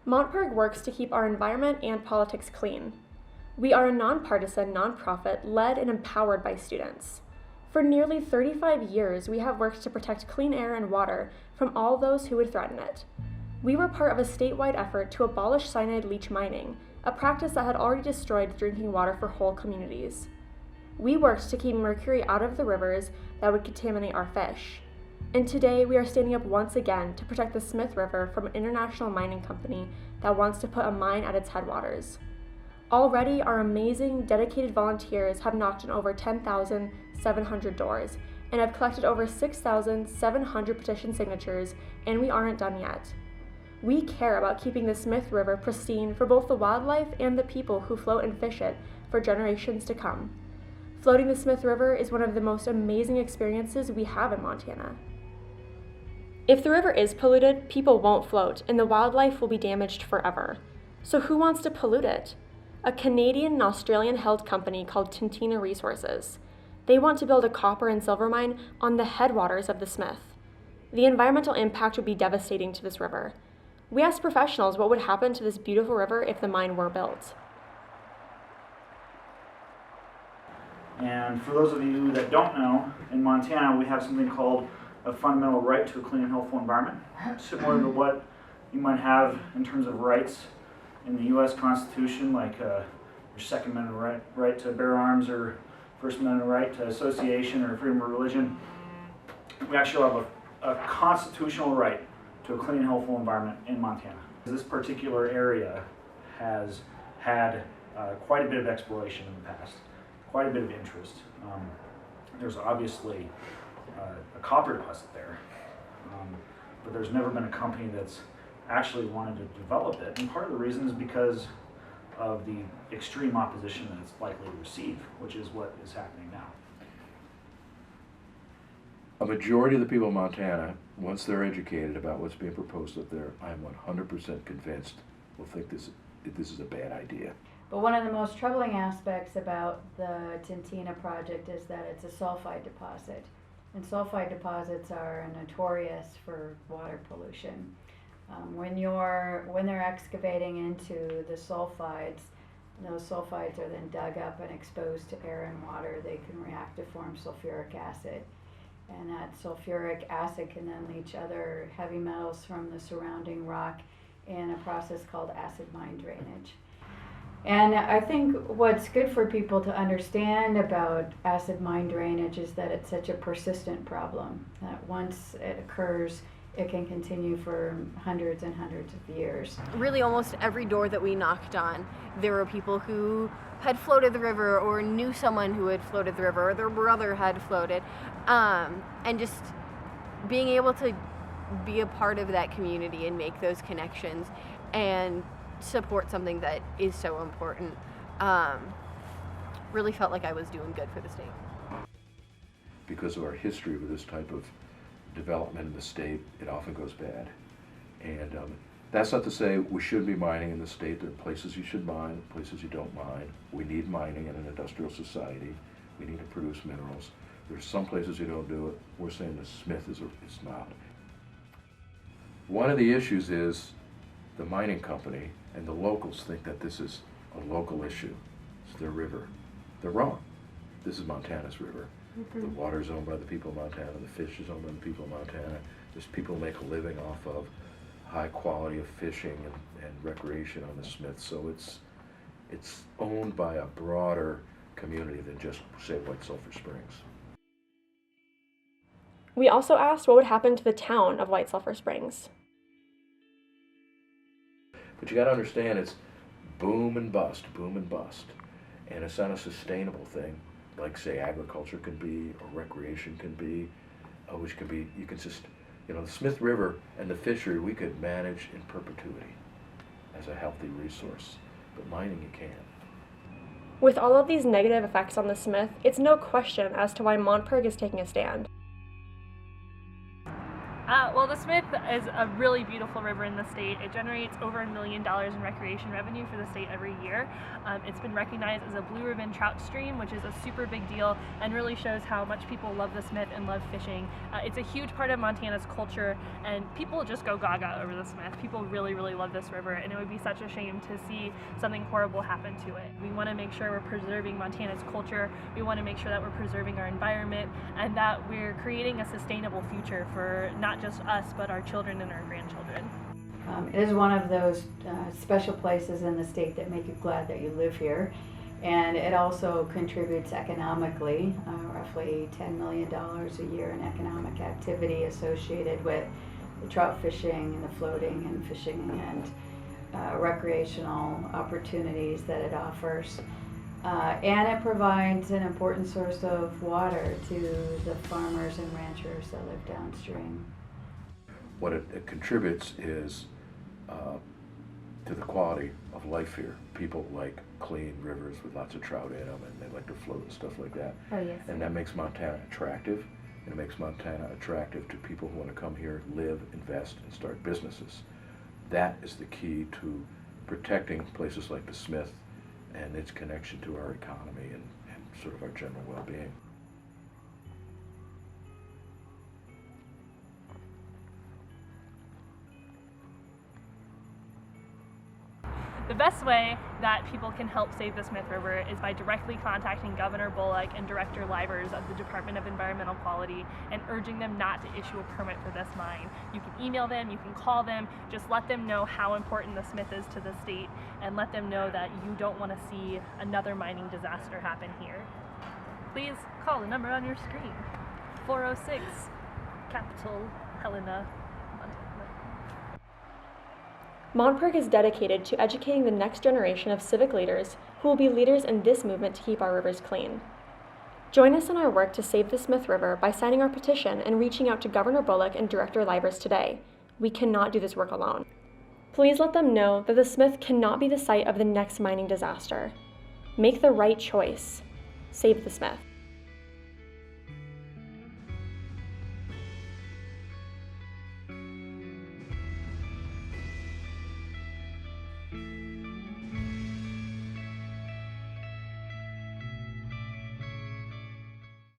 MontPIRG works to keep our environment and politics clean. We are a nonpartisan nonprofit led and empowered by students. For nearly 35 years, we have worked to protect clean air and water from all those who would threaten it. We were part of a statewide effort to abolish cyanide leach mining, a practice that had already destroyed drinking water for whole communities. We worked to keep mercury out of the rivers that would contaminate our fish. And today we are standing up once again to protect the Smith River from an international mining company that wants to put a mine at its headwaters. Already, our amazing, dedicated volunteers have knocked on over 10,700 doors and have collected over 6,700 petition signatures, and we aren't done yet. We care about keeping the Smith River pristine for both the wildlife and the people who float and fish it for generations to come. Floating the Smith River is one of the most amazing experiences we have in Montana. If the river is polluted, people won't float, and the wildlife will be damaged forever. So who wants to pollute it? A Canadian and Australian-held company called Tintina Resources. They want to build a copper and silver mine on the headwaters of the Smith. The environmental impact would be devastating to this river. We asked professionals what would happen to this beautiful river if the mine were built. And for those of you that don't know, in Montana we have something called a fundamental right to a clean and healthful environment, similar to what you might have in terms of rights in the U.S. Constitution, like your Second Amendment right to bear arms, or First Amendment right to association or freedom of religion. We actually have a constitutional right to a clean and healthful environment in Montana. This particular area has had quite a bit of exploration in the past, quite a bit of interest. There's obviously a copper deposit there, but there's never been a company that's actually wanted to develop it, and part of the reason is because of the extreme opposition that it's likely to receive, which is what is happening now. A majority of the people in Montana, once they're educated about what's being proposed up there, I am 100% convinced will think this is a bad idea. But one of the most troubling aspects about the Tintina project is that it's a sulfide deposit. And sulfide deposits are notorious for water pollution. When they're excavating into the sulfides, those sulfides are then dug up and exposed to air and water. They can react to form sulfuric acid. And that sulfuric acid can then leach other heavy metals from the surrounding rock in a process called acid mine drainage. And I think what's good for people to understand about acid mine drainage is that it's such a persistent problem, that once it occurs, it can continue for hundreds and hundreds of years. Really, almost every door that we knocked on, there were people who had floated the river or knew someone who had floated the river or their brother had floated. And just being able to be a part of that community and make those connections and support something that is so important, really felt like I was doing good for the state. Because of our history with this type of development in the state, it often goes bad. And that's not to say we shouldn't be mining in the state. There are places you should mine, places you don't mine. We need mining in an industrial society. We need to produce minerals. There's some places you don't do it. We're saying the Smith is not. One of the issues is the mining company and the locals think that this is a local issue. It's their river. They're wrong. This is Montana's river. The water is owned by the people of Montana. The fish is owned by the people of Montana. There's people who make a living off of high quality of fishing and recreation on the Smith. So it's owned by a broader community than just, say, White Sulphur Springs. We also asked what would happen to the town of White Sulphur Springs. But you got to understand, it's boom and bust, boom and bust. And it's not a sustainable thing, like, say, agriculture can be, or recreation can be, which can be, you can just, the Smith River and the fishery we could manage in perpetuity as a healthy resource, but mining you can't. With all of these negative effects on the Smith, it's no question as to why MontPIRG is taking a stand. Well, the Smith is a really beautiful river in the state. It generates over $1 million in recreation revenue for the state every year. It's been recognized as a blue ribbon trout stream, which is a super big deal and really shows how much people love the Smith and love fishing. It's a huge part of Montana's culture, and people just go gaga over the Smith. People really, really love this river, and it would be such a shame to see something horrible happen to it. We want to make sure we're preserving Montana's culture. We want to make sure that we're preserving our environment and that we're creating a sustainable future for not just us, but our children and our grandchildren. It is one of those special places in the state that make you glad that you live here, and it also contributes economically, roughly $10 million a year in economic activity associated with the trout fishing and the floating and fishing and recreational opportunities that it offers. And it provides an important source of water to the farmers and ranchers that live downstream. What it contributes is to the quality of life here. People like clean rivers with lots of trout in them, and they like to float and stuff like that. Oh, yes. And that makes Montana attractive, and it makes Montana attractive to people who want to come here, live, invest, and start businesses. That is the key to protecting places like the Smith and its connection to our economy and sort of our general well-being. The best way that people can help save the Smith River is by directly contacting Governor Bullock and Director Livers of the Department of Environmental Quality and urging them not to issue a permit for this mine. You can email them, you can call them, just let them know how important the Smith is to the state and let them know that you don't want to see another mining disaster happen here. Please call the number on your screen, 406, capital Helena. MontPIRG is dedicated to educating the next generation of civic leaders who will be leaders in this movement to keep our rivers clean. Join us in our work to save the Smith River by signing our petition and reaching out to Governor Bullock and Director Livers today. We cannot do this work alone. Please let them know that the Smith cannot be the site of the next mining disaster. Make the right choice. Save the Smith.